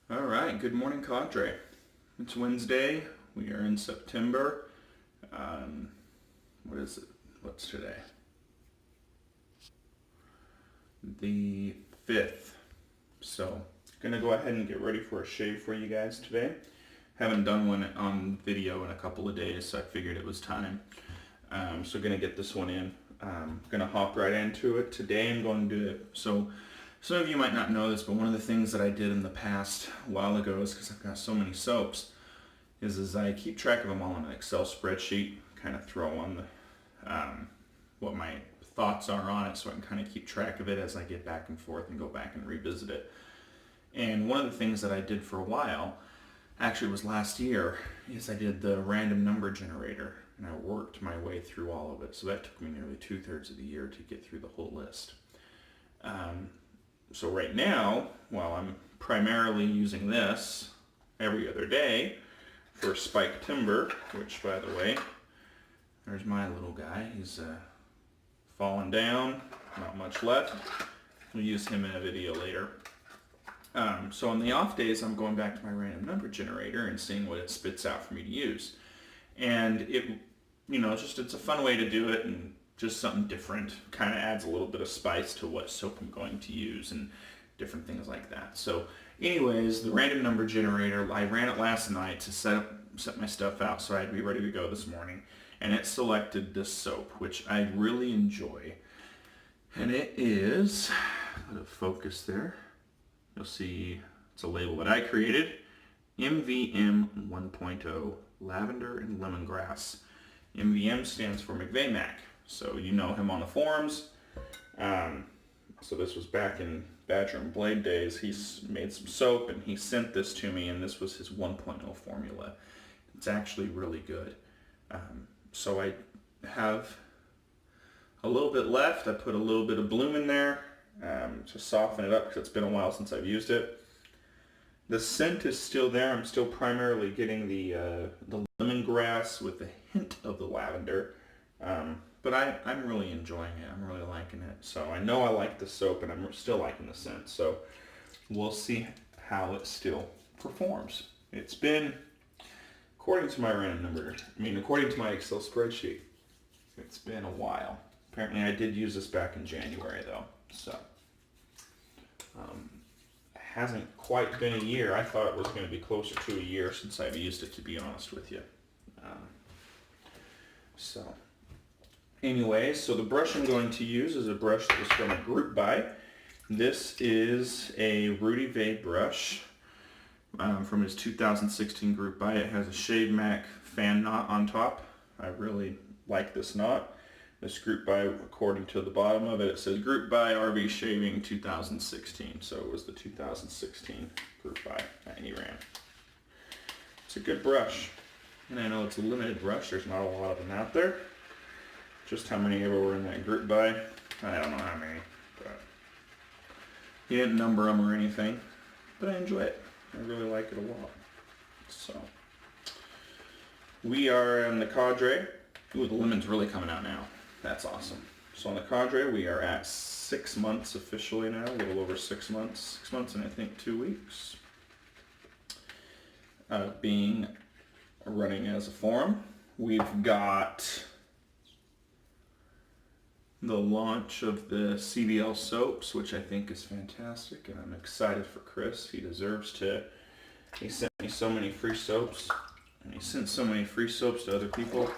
All right, good morning, Cadre. It's Wednesday. We are in September. Um, what is it? What's today? The 5th. So, gonna go ahead and get ready for a shave for you guys today. Haven't done one on video in a couple of days, so I figured it was time. So gonna get this one in. Gonna hop right into it. Today I'm going to do it. So some of you might not know this, but one of the things that I did in the past a while ago is because I've got so many soaps, is I keep track of them all in an Excel spreadsheet, kind of throw on what my thoughts are on it so I can kind of keep track of it as I get back and forth and go back and revisit it. And one of the things that I did for a while, actually was last year, is I did the random number generator and I worked my way through all of it. So that took me nearly 2/3 of the year to get through the whole list. So right now, while I'm primarily using this every other day for spike timber, which by the way, there's my little guy. He's fallen down, not much left. We'll use him in a video later. So on the off days, I'm going back to my random number generator and seeing what it spits out for me to use. And it's a fun way to do it and just something different. Kind of adds a little bit of spice to what soap I'm going to use and different things like that. So anyways, the random number generator, I ran it last night to set my stuff out so I'd be ready to go this morning. And it selected this soap, which I really enjoy. And it is, out of focus there, you'll see it's a label that I created, MVM 1.0 Lavender and Lemongrass. MVM stands for McVeyMac, so you know him on the forums. So this was back in Badger and Blade days. He's made some soap and he sent this to me, and this was his 1.0 formula. It's actually really good. So I have a little bit left. I put a little bit of bloom in there to soften it up because it's been a while since I've used it. The scent is still there. I'm still primarily getting the lemongrass with a hint of the lavender. But I'm really enjoying it. I'm really liking it. So I know I like the soap and I'm still liking the scent. So we'll see how it still performs. It's been, according to my according to my Excel spreadsheet, it's been a while. Apparently I did use this back in January though. So it hasn't quite been a year. I thought it was going to be closer to a year since I've used it, to be honest with you. Anyways, so the brush I'm going to use is a brush that was from a group buy. This is a Rudy Vay brush from his 2016 group buy. It has a McVeyMac fan knot on top. I really like this knot. This group buy, according to the bottom of it, it says group buy RV shaving 2016. So it was the 2016 group buy that he ran. It's a good brush. And I know it's a limited brush. There's not a lot of them out there. Just how many ever were in that group buy, I don't know how many, but he didn't number them or anything, but I enjoy it. I really like it a lot. So we are in the Cadre. Ooh, the lemon's really coming out now. That's awesome. So on the Cadre, we are at 6 months officially now, a little over 6 months. 6 months and I think 2 weeks of running as a forum. We've got the launch of the CBL soaps, which I think is fantastic, and I'm excited for Chris. He deserves to. He sent me so many free soaps, and he sent so many free soaps to other people.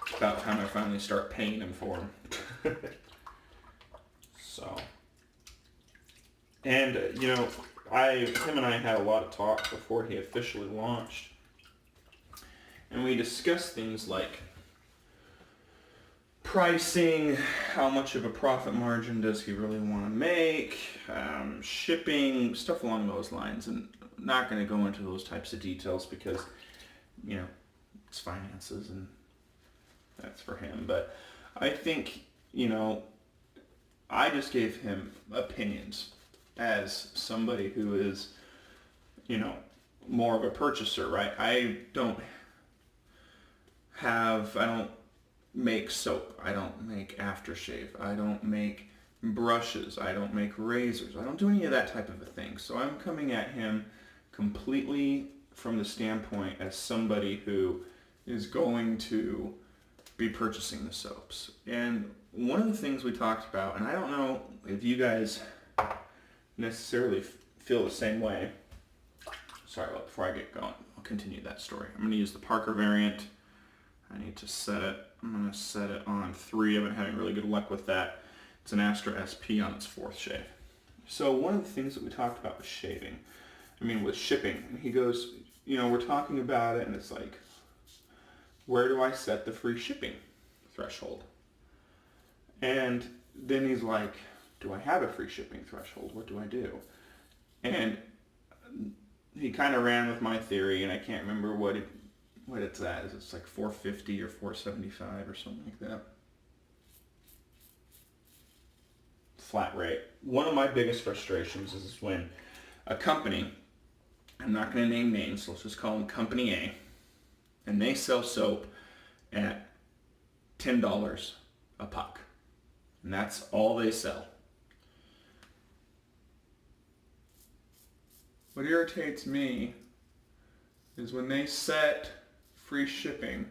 It's about time I finally start paying him for them. So, and him and I had a lot of talk before he officially launched, and we discussed things like pricing, how much of a profit margin does he really want to make, shipping, stuff along those lines. And I'm not going to go into those types of details because, it's finances and that's for him. But I think, I just gave him opinions as somebody who is, more of a purchaser, right? I don't make soap. I don't make aftershave. I don't make brushes. I don't make razors. I don't do any of that type of a thing. So I'm coming at him completely from the standpoint as somebody who is going to be purchasing the soaps. And one of the things we talked about, and I don't know if you guys necessarily feel the same way. Sorry, before I get going, I'll continue that story. I'm going to use the Parker variant. I need to set it. I'm going to set it on 3. I've been having really good luck with that. It's an Astra SP on its 4th shave. So one of the things that we talked about was shaving. With shipping. And he goes, we're talking about it, and it's like, where do I set the free shipping threshold? And then he's like, do I have a free shipping threshold? What do I do? And he kind of ran with my theory, and I can't remember what it's at. Is it's like $4.50 or $4.75 or something like that? Flat rate. One of my biggest frustrations is when a company, I'm not going to name names, so let's just call them Company A, and they sell soap at $10 a puck. And that's all they sell. What irritates me is when they set free shipping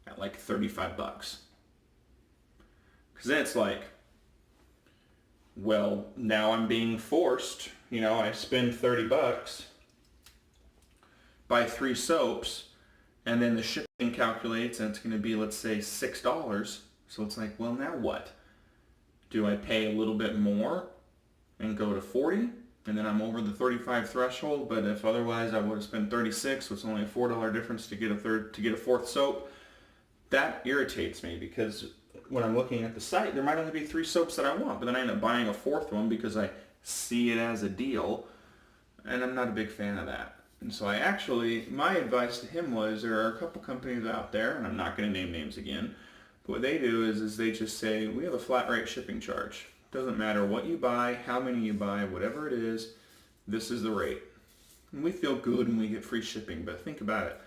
at like $35. Because then it's like, well, now I'm being forced, I spend $30, buy 3 soaps, and then the shipping calculates and it's going to be, let's say, $6. So it's like, well, now what? Do I pay a little bit more and go to 40? And then I'm over the 35 threshold, but if otherwise I would have spent 36, so it's only a $4 difference to get a 4th soap. That irritates me because when I'm looking at the site, there might only be 3 soaps that I want, but then I end up buying a 4th one because I see it as a deal, and I'm not a big fan of that. And so my advice to him was, there are a couple companies out there, and I'm not going to name names again, but what they do is they just say, we have a flat rate shipping charge. Doesn't matter what you buy, how many you buy, whatever it is, this is the rate. And we feel good when we get free shipping, but think about it.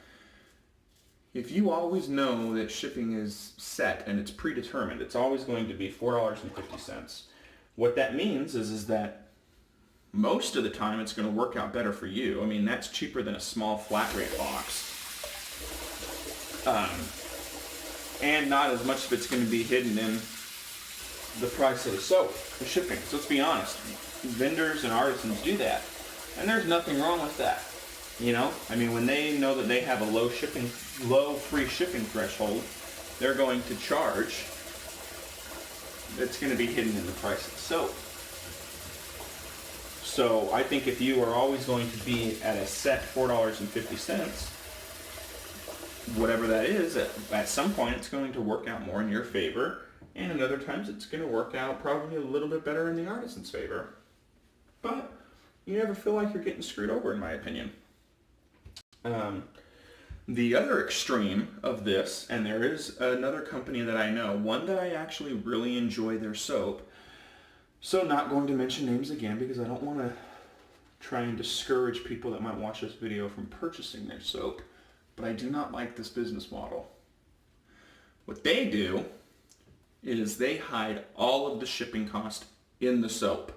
If you always know that shipping is set and it's predetermined, it's always going to be $4.50. What that means is that most of the time it's going to work out better for you. That's cheaper than a small flat rate box. And not as much of it's going to be hidden in the price of the soap, the shipping. So let's be honest, vendors and artisans do that, and there's nothing wrong with that. When they know that they have a low free shipping threshold, they're going to charge. It's going to be hidden in the price of the soap. So I think if you are always going to be at a set $4.50, whatever that is, at some point it's going to work out more in your favor. And at other times it's going to work out probably a little bit better in the artisan's favor. But you never feel like you're getting screwed over, in my opinion. The other extreme of this, and there is another company that I know, one that I actually really enjoy their soap. So not going to mention names again because I don't want to try and discourage people that might watch this video from purchasing their soap. But I do not like this business model. What they do is they hide all of the shipping cost in the soap.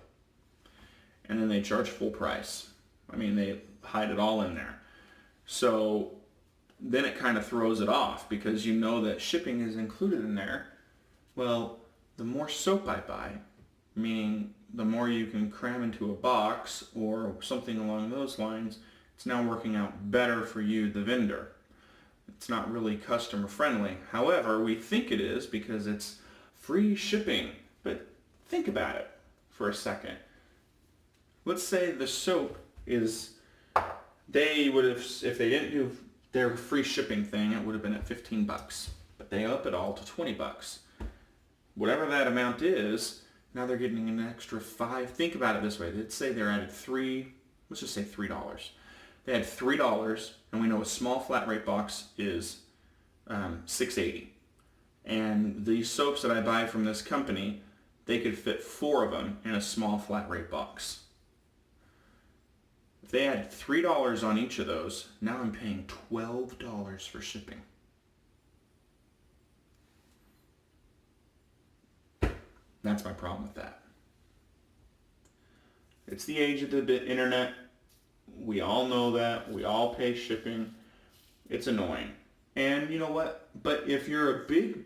And then they charge full price. They hide it all in there. So then it kind of throws it off because you know that shipping is included in there. Well, the more soap I buy, meaning the more you can cram into a box or something along those lines, it's now working out better for you, the vendor. It's not really customer friendly. However, we think it is because it's free shipping. But think about it for a second. Let's say the soap is, they would have, if they didn't do their free shipping thing, it would have been at $15. But they up it all to $20. Whatever that amount is, now they're getting an extra $5. Think about it this way. Let's say they're added let's just say $3. They had $3, and we know a small flat rate box is $6.80. And these soaps that I buy from this company, they could fit 4 of them in a small flat rate box. If they had $3 on each of those, now I'm paying $12 for shipping. That's my problem with that. It's the age of the internet. We all know that. We all pay shipping. It's annoying. And you know what? But if you're a big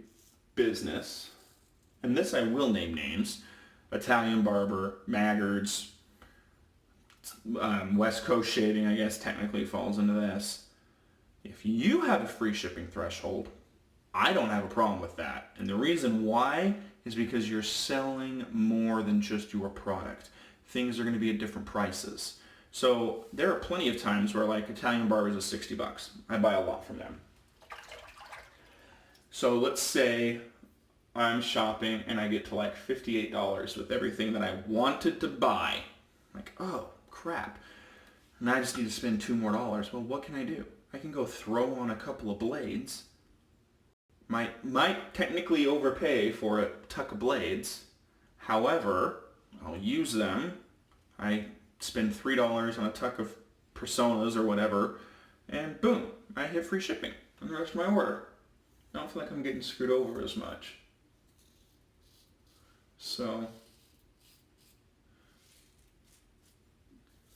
business, and this I will name names, Italian Barber, Maggards, West Coast Shaving, I guess technically falls into this. If you have a free shipping threshold, I don't have a problem with that. And the reason why is because you're selling more than just your product. Things are going to be at different prices. So there are plenty of times where like Italian Barbers is $60. I buy a lot from them. So let's say I'm shopping and I get to like $58 with everything that I wanted to buy. Like, oh crap. And I just need to spend $2 more. Well, what can I do? I can go throw on a couple of blades. Might technically overpay for a tuck of blades. However, I'll use them. I spend $3 on a tuck of personas or whatever, and boom, I hit free shipping on the rest of my order. I don't feel like I'm getting screwed over as much. So,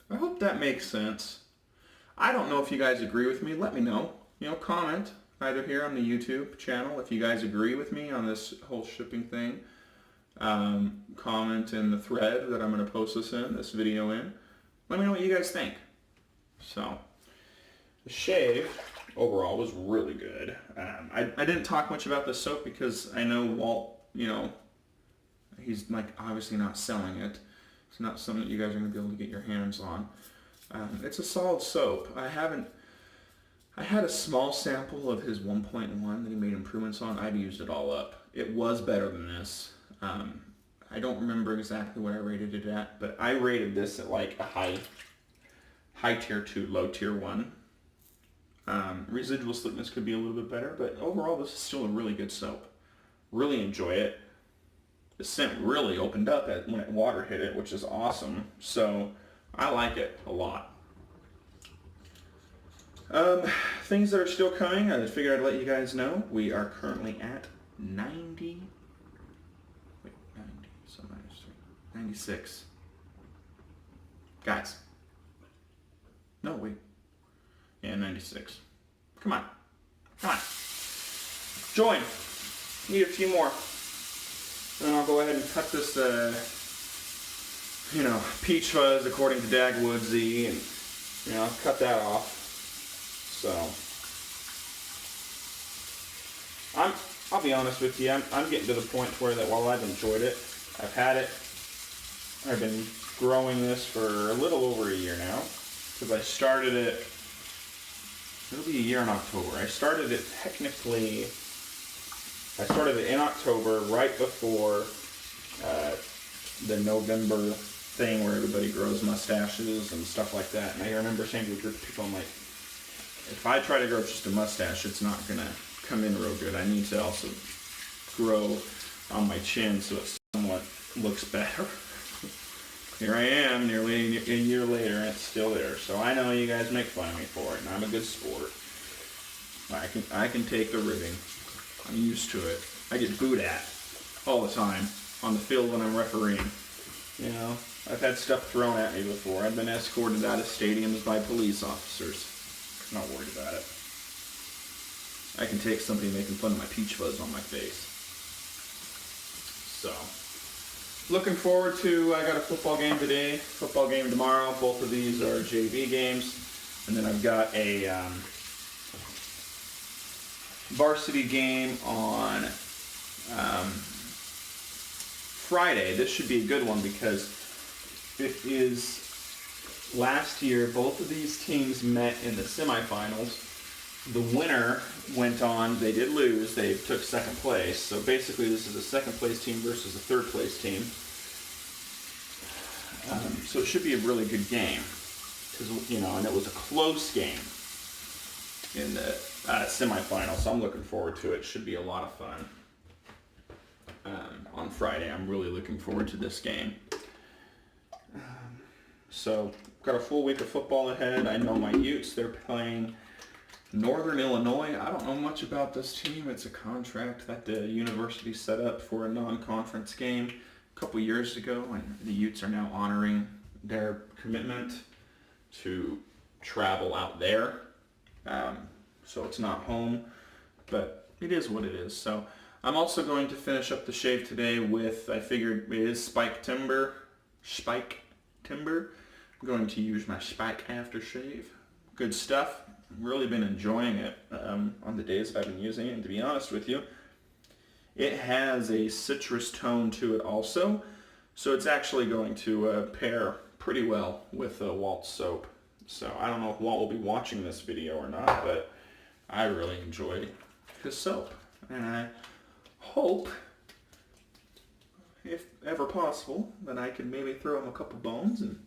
I hope that makes sense. I don't know if you guys agree with me. Let me know. Comment either here on the YouTube channel if you guys agree with me on this whole shipping thing. Comment in the thread that I'm going to post this video in. Let me know what you guys think. So, the shave overall was really good. I didn't talk much about the soap because I know Walt, he's like obviously not selling it. It's not something that you guys are going to be able to get your hands on. It's a solid soap. I had a small sample of his 1.1 that he made improvements on. I've used it all up. It was better than this. I don't remember exactly what I rated it at, but I rated this at like a high tier 2, low tier 1. Residual slickness could be a little bit better, but overall this is still a really good soap. Really enjoy it. The scent really opened up when water hit it, which is awesome. So I like it a lot. Things that are still coming, I figured I'd let you guys know. We are currently at 96. Guys. No, wait. Yeah, 96. Come on. Join. Need a few more. And then I'll go ahead and cut this, peach fuzz according to Dagwoodsy, and, cut that off. So, I'll be honest with you, I'm getting to the point where that while I've enjoyed it, I've had it, I've been growing this for a little over a year now, because I started it, it'll be a year in October. I started it in October, right before the November thing where everybody grows mustaches and stuff like that. And I remember saying to a group of people, I'm like, if I try to grow just a mustache, it's not going to come in real good. I need to also grow on my chin so it somewhat looks better. Here I am, nearly a year later, and it's still there. So I know you guys make fun of me for it, and I'm a good sport. I can take the ribbing. I'm used to it. I get booed at all the time on the field when I'm refereeing. I've had stuff thrown at me before. I've been escorted out of stadiums by police officers. Not worried about it. I can take somebody making fun of my peach fuzz on my face. So, looking forward to, I got a football game today, football game tomorrow. Both of these are JV games. And then I've got a varsity game on Friday. This should be a good one because it is last year both of these teams met in the semifinals. The winner went on, they did lose, they took second place. So basically this is a second place team versus a third place team. So it should be a really good game. And it was a close game in the semifinal, so I'm looking forward to it. Should be a lot of fun. On Friday, I'm really looking forward to this game. So, got a full week of football ahead. I know my Utes, they're playing Northern Illinois. I don't know much about this team. It's a contract that the university set up for a non-conference game. couple years ago, and the Utes are now honoring their commitment to travel out there. So it's not home, but it is what it is. So I'm also going to finish up the shave today with, I figured it is spike timber. I'm going to use my spike aftershave. Good stuff. Really been enjoying it on the days that I've been using it, and to be honest with you, it has a citrus tone to it also, so it's actually going to pair pretty well with Walt's soap. So I don't know if Walt will be watching this video or not, but I really enjoy his soap, and I hope, if ever possible, that I can maybe throw him a couple bones and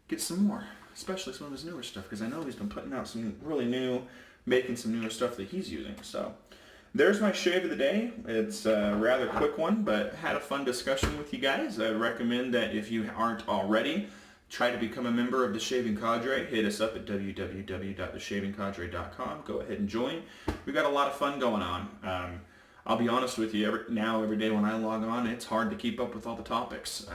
get some more, especially some of his newer stuff, because I know he's been putting out some really new, making some newer stuff that he's using. So there's my shave of the day. It's a rather quick one, but had a fun discussion with you guys. I recommend that if you aren't already, try to become a member of the Shaving Cadre. Hit us up at www.theshavingcadre.com. Go ahead and join. We've got a lot of fun going on. I'll be honest with you, every day when I log on, it's hard to keep up with all the topics.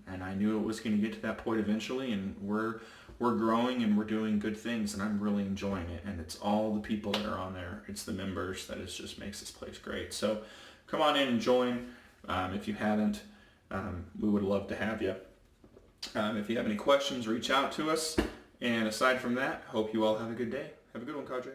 And I knew it was going to get to that point eventually, and we're growing and we're doing good things, and I'm really enjoying it. And it's all the people that are on there. It's the members that just makes this place great. So come on in and join. If you haven't, we would love to have you. If you have any questions, reach out to us. And aside from that, hope you all have a good day. Have a good one, Cadre.